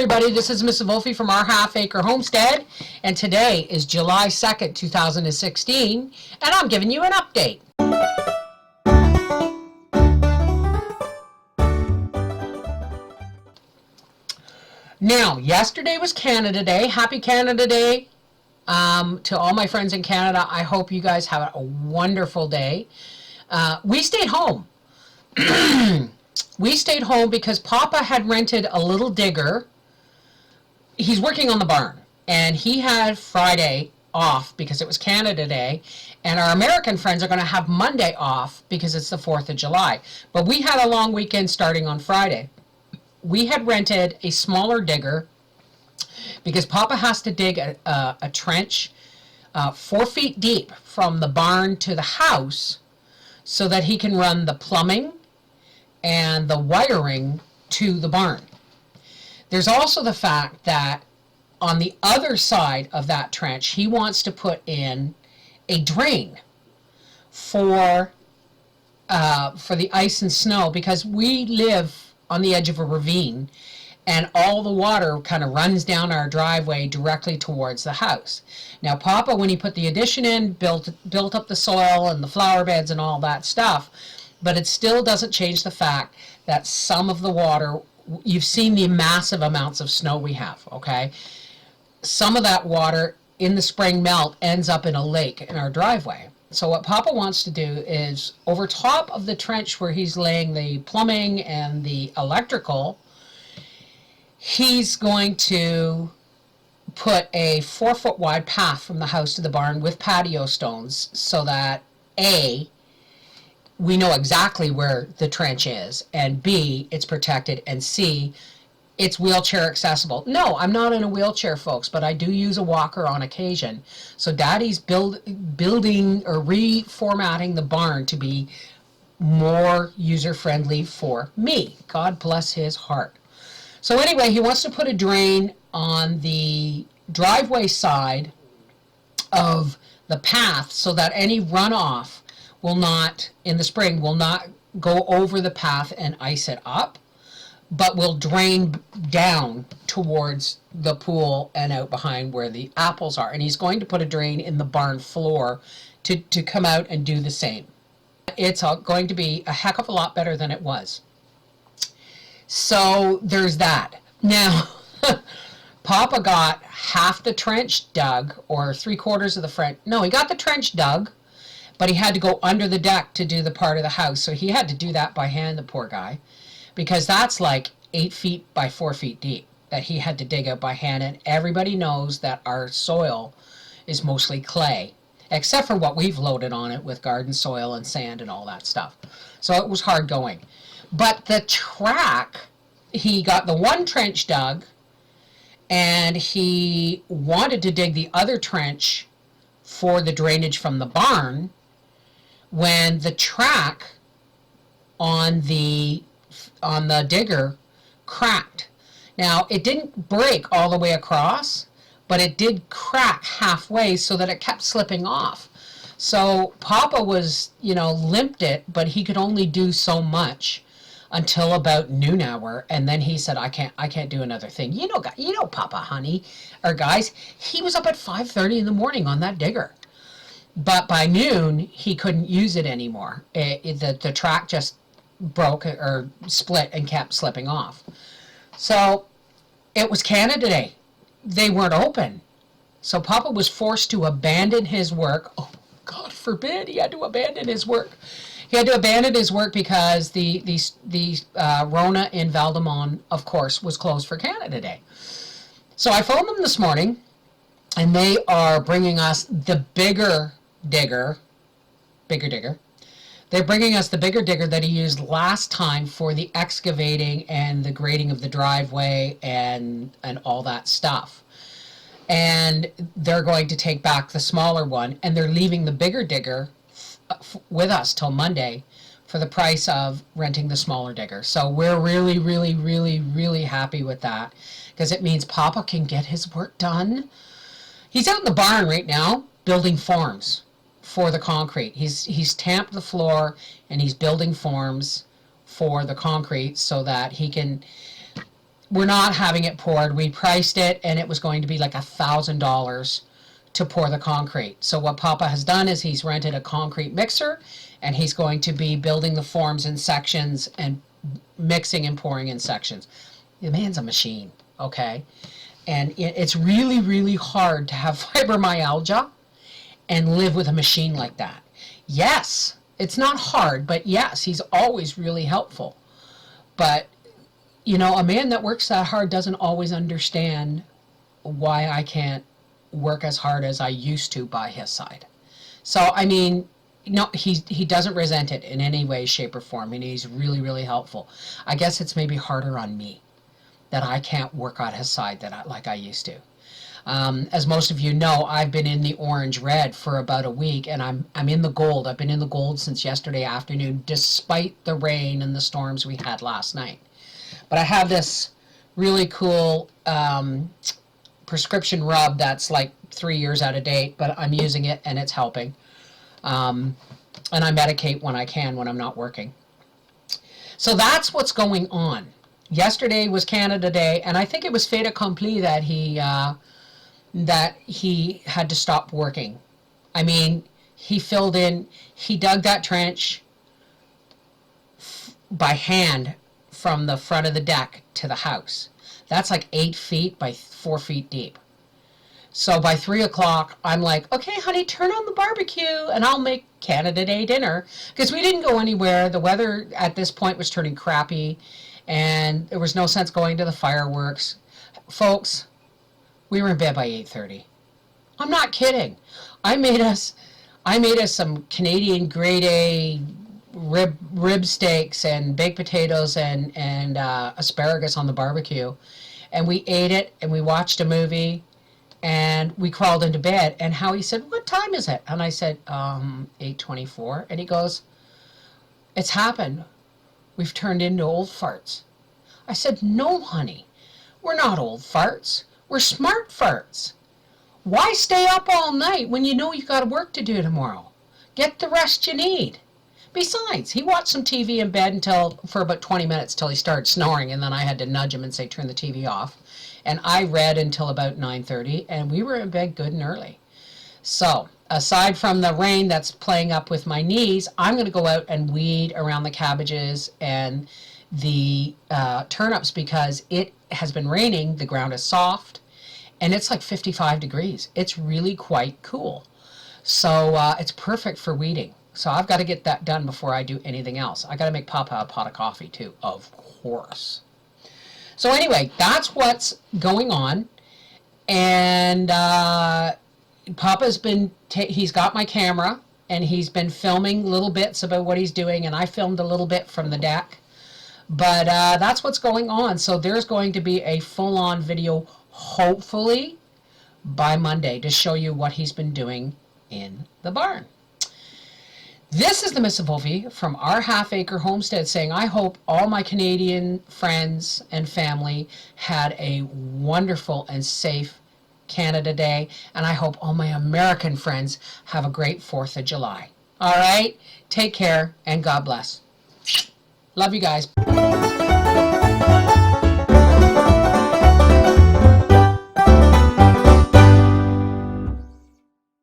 everybody, this is Mrs. Wolfie from Our Half Acre Homestead, and today is July 2nd, 2016, and I'm giving you an update. Now, yesterday was Canada Day. Happy Canada Day to all my friends in Canada. I hope you guys have a wonderful day. We stayed home. We stayed home because Papa had rented a little digger. He's working on the barn, and he had Friday off because it was Canada Day, and our American friends are going to have Monday off because it's the 4th of July. But we had a long weekend starting on Friday. We had rented a smaller digger because Papa has to dig a trench 4 feet deep from the barn to the house so that he can run the plumbing and the wiring to the barn. There's also the fact that on the other side of that trench, he wants to put in a drain for the ice and snow, because we live on the edge of a ravine and all the water kind of runs down our driveway directly towards the house. Now, Papa, when he put the addition in, built up the soil and the flower beds and all that stuff, but it still doesn't change the fact that some of the water, you've seen the massive amounts of snow we have, okay? Some of that water in the spring melt ends up in a lake in our driveway. So what Papa wants to do is, over top of the trench where he's laying the plumbing and the electrical, he's going to put a 4-foot wide path from the house to the barn with patio stones so that A, we know exactly where the trench is, and B, it's protected, and C, it's wheelchair accessible. No, I'm not in a wheelchair, folks, but I do use a walker on occasion. So Daddy's building or reformatting the barn to be more user-friendly for me. God bless his heart. So anyway, he wants to put a drain on the driveway side of the path so that any runoff will not, in the spring, will not go over the path and ice it up, but will drain down towards the pool and out behind where the apples are. And he's going to put a drain in the barn floor to come out and do the same. It's going to be a heck of a lot better than it was. So there's that. Now, Papa got half the trench dug, or 3/4 of the front. No, he got the trench dug, but he had to go under the deck to do the part of the house. So he had to do that by hand, the poor guy, because that's like 8 feet by 4 feet deep that he had to dig out by hand. And everybody knows that our soil is mostly clay, except for what we've loaded on it with garden soil and sand and all that stuff. So it was hard going. But the track, he got the one trench dug, and he wanted to dig the other trench for the drainage from the barn, when the track on the digger cracked. Now, it didn't break all the way across, but it did crack halfway so that it kept slipping off. So Papa was, limped it, but he could only do so much until about noon hour, and then he said, I can't do another thing. You know Papa, honey, or guys, he was up at 5:30 in the morning on that digger. But by noon, he couldn't use it anymore. The track just broke or split and kept slipping off. So it was Canada Day. They weren't open. So Papa was forced to abandon his work. Oh, God forbid he had to abandon his work. He had to abandon his work because the Rona in Val-de-Mon, of course, was closed for Canada Day. So I phoned them this morning, and they are bringing us the bigger digger. They're bringing us the bigger digger that he used last time for the excavating and the grading of the driveway and all that stuff. And they're going to take back the smaller one, and they're leaving the bigger digger with us till Monday for the price of renting the smaller digger. So we're really, really, really, really happy with that, because it means Papa can get his work done. He's out in the barn right now building forms for the concrete. He's tamped the floor and he's building forms for the concrete so that he can we're not having it poured. We priced it, and it was going to be like $1,000 to pour the concrete. So what Papa has done is he's rented a concrete mixer, and he's going to be building the forms in sections and mixing and pouring in sections. The man's a machine, okay? And it's really, really hard to have fibromyalgia and live with a machine like that. Yes, it's not hard, but yes, he's always really helpful. But, you know, a man that works that hard doesn't always understand why I can't work as hard as I used to by his side. So, I mean, no, he doesn't resent it in any way, shape, or form, and he's really, really helpful. I guess it's maybe harder on me that I can't work on his side like I used to. As most of you know, I've been in the orange-red for about a week, and I'm in the gold. I've been in the gold since yesterday afternoon, despite the rain and the storms we had last night. But I have this really cool prescription rub that's like 3 years out of date, but I'm using it and it's helping. And I medicate when I can when I'm not working. So that's what's going on. Yesterday was Canada Day, and I think it was fait accompli that he had to stop working. I mean, he dug that trench by hand from the front of the deck to the house. That's like 8 feet by 4 feet deep. So by 3 o'clock, I'm like, okay, honey, turn on the barbecue and I'll make Canada Day dinner. Because we didn't go anywhere. The weather at this point was turning crappy, and there was no sense going to the fireworks. Folks, we were in bed by 8:30. I'm not kidding. I made us some Canadian grade A rib steaks and baked potatoes and asparagus on the barbecue, and we ate it and we watched a movie and we crawled into bed. And Howie said, "What time is it?" And I said, 8:24. And he goes, "It's happened. We've turned into old farts." I said, "No, honey, we're not old farts. We're smart farts. Why stay up all night when you know you got work to do tomorrow? Get the rest you need." Besides, he watched some TV in bed for about 20 minutes till he started snoring, and then I had to nudge him and say, "Turn the TV off." And I read until about 9:30, and we were in bed good and early. So, aside from the rain that's playing up with my knees, I'm going to go out and weed around the cabbages and the turnips, because it has been raining, the ground is soft, and it's like 55 degrees. It's really quite cool. So it's perfect for weeding. So I've got to get that done before I do anything else. I got to make Papa a pot of coffee too, of course. So anyway, that's what's going on. And Papa's he's got my camera, and he's been filming little bits about what he's doing, and I filmed a little bit from the deck. But that's what's going on. So there's going to be a full-on video, hopefully, by Monday to show you what he's been doing in the barn. This is the Miss Wolfie from our half-acre homestead saying, I hope all my Canadian friends and family had a wonderful and safe Canada Day, and I hope all my American friends have a great 4th of July. All right? Take care, and God bless. Love you guys.